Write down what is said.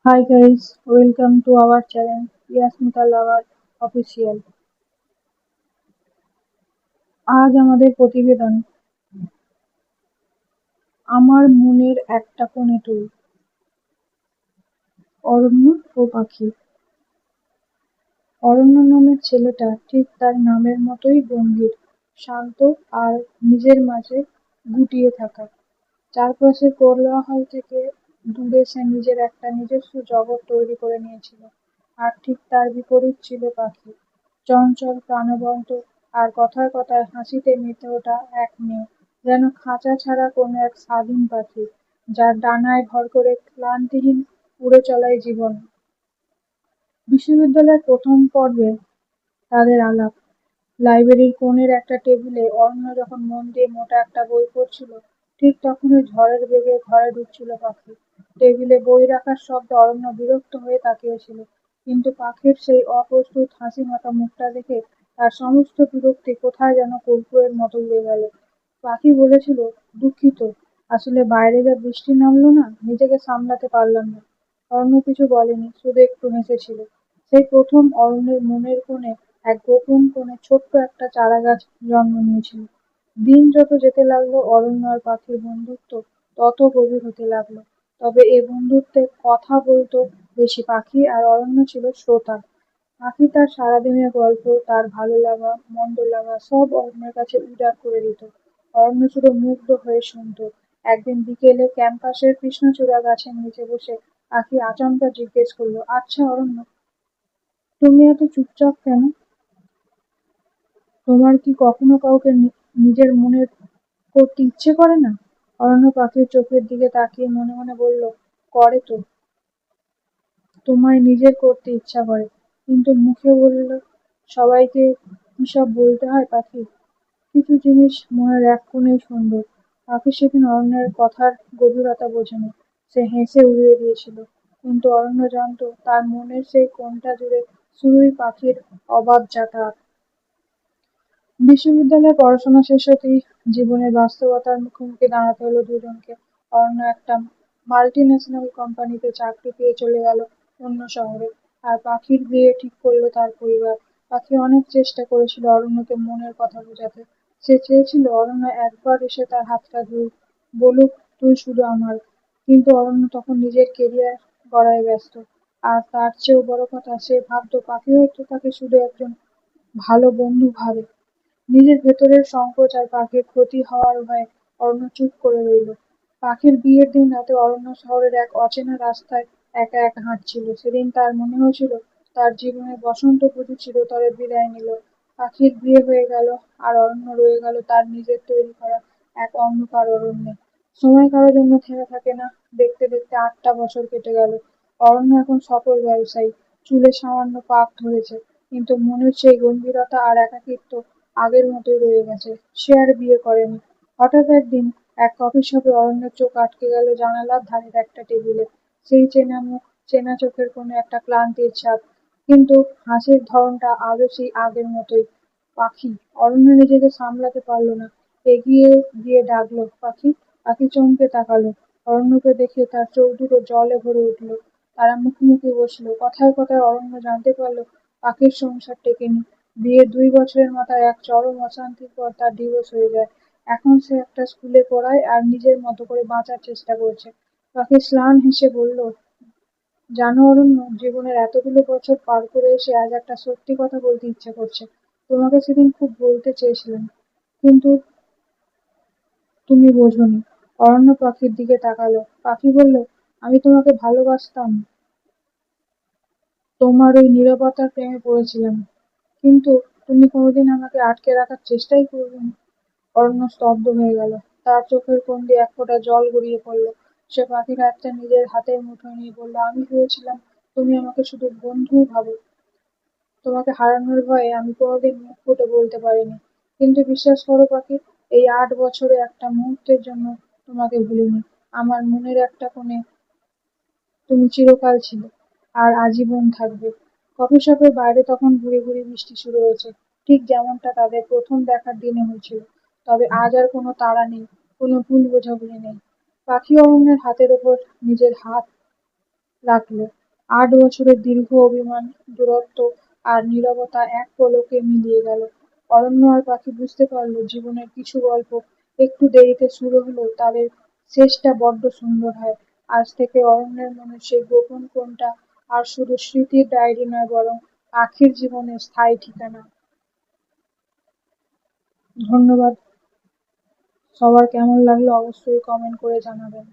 Hi guys, welcome to our channel Yasmita Lover Official. আজ আমাদের প্রতিবেদন আমার মনের একটা কোণে তুই, অরণ্য ও পাখি। অরণ্য নামের ছেলেটা ঠিক তার নামের মতোই গম্ভীর, শান্ত আর নিজের মাঝে গুটিয়ে থাকা। চারপাশের কোলাহল থেকে দূরে সে নিজের একটা নিজস্ব জগৎ তৈরি করে নিয়েছিল। আর ঠিক তার বিপরীত ছিল পাখি, চঞ্চল, প্রাণবন্ত আর কথায় কথায় হাসিতে মেতে ওঠা এক মেয়ে, যেন খাঁচা ছাড়া কোনো এক স্বাধীন পাখি, যার ডানায় ভর করে ক্লান্তিহীন উড়ে চলাই জীবন। বিশ্ববিদ্যালয়ের প্রথম পর্বে তাদের আলাপ। লাইব্রেরির কোণের একটা টেবিলে অরণ্য যখন মন দিয়ে মোটা একটা বই পড়ছিল, ঠিক তখনই ঝড়ের বেগে ঘরে ঢুকছিল পাখি। টেবিলে বই রাখার শব্দে অরণ্য বিরক্ত হয়ে তাকিয়েছিল, কিন্তু পাখির সেই অপ্রস্তুত হাসি মাখা মুখটা দেখে তার সমস্ত বিরক্তি কোথায় যেন কর্পূরের মতো উড়ে গেল। পাখি বলেছিল, দুঃখিত, আসলে বাইরে যা বৃষ্টি নামলো না, নিজেকে সামলাতে পারলাম না। অরণ্য কিছু বলেনি, শুধু একটু হেসেছিল। সেই প্রথম অরণ্যের মনের কোণে এক গোপন কোণে ছোট্ট একটা চারাগাছ জন্ম নিয়েছিল। দিন যত যেতে লাগলো, অরণ্য আর পাখির বন্ধুত্ব তত গভীর হতে লাগলো। তবে এ বন্ধুত্বে কথা বলতো বেশি পাখি, আর অরণ্য ছিল শ্রোতা। পাখি তার সারাদিনের গল্প, তার ভালো লাগা মন্দ লাগা সব অরণ্যের কাছে উজাড় করে দিত। অরণ্য শুধু মুগ্ধ হয়ে শুনতো। একদিন বিকেলে ক্যাম্পাসের কৃষ্ণচূড়া গাছের নিচে বসে পাখি আচমকা জিজ্ঞেস করলো, আচ্ছা অরণ্য, তুমি এত চুপচাপ কেন? তোমার কি কখনো কাউকে নিজের মনের করতে ইচ্ছে করে না? অরণ্য পাখির চোখের দিকে তাকিয়ে মনে মনে বলল, করে তো, তোমায় নিজের করতে ইচ্ছা করে, কিন্তু মুখে বলল সবাইকে কি সব বলতে হয় পাখি? কিছু জিনিস মনের এক কোণেই সুন্দর। পাখি সেদিন অরণ্যের কথার গভীরতা বোঝেনি। সে হেসে উড়িয়ে দিয়েছিল, কিন্তু অরণ্য জানতো তার মনের সেই কোণটা জুড়ে শুধুই পাখির অবাধ যাতায়াত। বিশ্ববিদ্যালয়ে পড়াশোনা শেষ হতেই জীবনের বাস্তবতার মুখোমুখি দাঁড়াতে হলো দুজনকে। অরণ্য একটা মাল্টিন্যাশনাল কোম্পানিতে চাকরি পেয়ে চলে গেল অন্য শহরে, আর পাখির বিয়ে ঠিক করলো তার পরিবার। পাখি অনেক চেষ্টা করেছিল অরণ্যকে মনের কথা বোঝাতে। সে চেয়েছিল অরণ্য একবার এসে তার হাতটা ধরুক, বলুক, তুই শুধু আমার। কিন্তু অরণ্য তখন নিজের কেরিয়ার গড়ায় ব্যস্ত। আর তার চেয়েও বড় কথা, সে ভাবতো পাখি হয়তো তাকে শুধু একজন ভালো বন্ধু ভাবে। নিজের ভেতরের সংকোচ আর পাখির ক্ষতি হওয়ার ভয়ে অরণ্য চুপ করে রইল। পাখির বিয়ের দিন রাতে অরণ্য শহরের এক অচেনা রাস্তায় একা একা হাঁটছিল। সেদিন তার মনে হয়েছিল তার জীবনে বসন্ত বুঝি চিরতরে বিদায় নিল। পাখির বিয়ে হয়ে গেল, আর অরণ্য রয়ে গেল তার নিজের তৈরি করা এক অন্ধকার অরণ্যে। সময় কারোর জন্য থেমে থাকে না। দেখতে দেখতে 8টা বছর কেটে গেল। অরণ্য এখন সফল ব্যবসায়ী, চুলে সামান্য পাক ধরেছে, কিন্তু মনের সেই গম্ভীরতা আর একাকিত্ব আগের মতোই রয়ে গেছে। সে আর বিয়ে করেনি। হঠাৎ একদিন এক কফি শপে অরণ্যের চোখ আটকে গেল জানালার ধারের একটা টেবিলে। সেই চেনা মুখ, চেনা চোখের কোণে একটা ক্লান্তির ছাপ, কিন্তু হাসির ধরনটা আজও সেই আগের মতোই। পাখি। অরণ্য নিজেকে সামলাতে পারল না, এগিয়ে গিয়ে ডাকলো, পাখি। পাখি চমকে তাকালো। অরণ্যকে দেখে তার চোখ দুটো জলে ভরে উঠল। তারা মুখোমুখি বসলো। কথায় কথায় অরণ্য জানতে পারলো পাখির সংসার টেকেনি। বিয়ের 2 বছরের মাথায় এক চরম অশান্তির পর তার ডিভোর্স হয়ে যায়। এখন সে একটা স্কুলে পড়ায় আর নিজের মতো করে বাঁচার চেষ্টা করছে। পাখি ম্লান হেসে বলল, জানো অরণ্য, জীবনের এতগুলো বছর পার করে এসে আজ একটা সত্যি কথা বলতে ইচ্ছে করছে। তোমাকে সেদিন খুব বলতে চেয়েছিলাম, কিন্তু তুমি বোঝোনি। অরণ্য পাখির দিকে তাকালো। পাখি বলল, আমি তোমাকে ভালোবাসতাম, তোমার ওই নীরবতার প্রেমে পড়েছিলাম, কিন্তু তুমি কোনোদিন আমাকে আটকে রাখার চেষ্টাই করবেনি। অরণ্য স্তব্ধ হয়ে গেল। তার চোখের কোণ দিয়ে এক ফোঁটা জল গড়িয়ে পড়ল। সে পাখির হাতটা নিজের হাতের মুঠোয় নিয়ে বলল, আমি ভেবেছিলাম তুমি আমাকে শুধু বন্ধু ভাবো। তোমাকে হারানোর ভয়ে আমি কোনোদিন মুখ ফুটে বলতে পারিনি। কিন্তু বিশ্বাস করো পাখি, এই 8 বছরে একটা মুহূর্তের জন্য তোমাকে ভুলিনি। আমার মনের একটা কোণে তুমি চিরকাল ছিলে, আর আজীবন থাকবে। কফি শপের বাইরে তখন গুঁড়ি গুঁড়ি বৃষ্টি শুরু হয়েছে, ঠিক যেমনটা তাদের প্রথম দেখার দিনে হয়েছিল। তবে আজ আর কোনো তাড়া নেই, কোনো ভুল বোঝাবুঝি নেই। পাখি অরণ্যের হাতের ওপর নিজের হাত রাখলো। 8 বছরের দীর্ঘ অভিমান, দূরত্ব আর নীরবতা এক পলকে মিলিয়ে গেল। অরণ্য আর পাখি বুঝতে পারলো জীবনের কিছু গল্প একটু দেরিতে শুরু হলেও তাদের শেষটা বড্ড সুন্দর হয়। আজ থেকে অরণ্যের মনে সেই গোপন কোণটা আর শুধু স্মৃতির ডায়েরি নয়, বরং পাখির জীবনের স্থায়ী ঠিকানা। ধন্যবাদ। সবার কেমন লাগলো অবশ্যই কমেন্ট করে জানাবেন।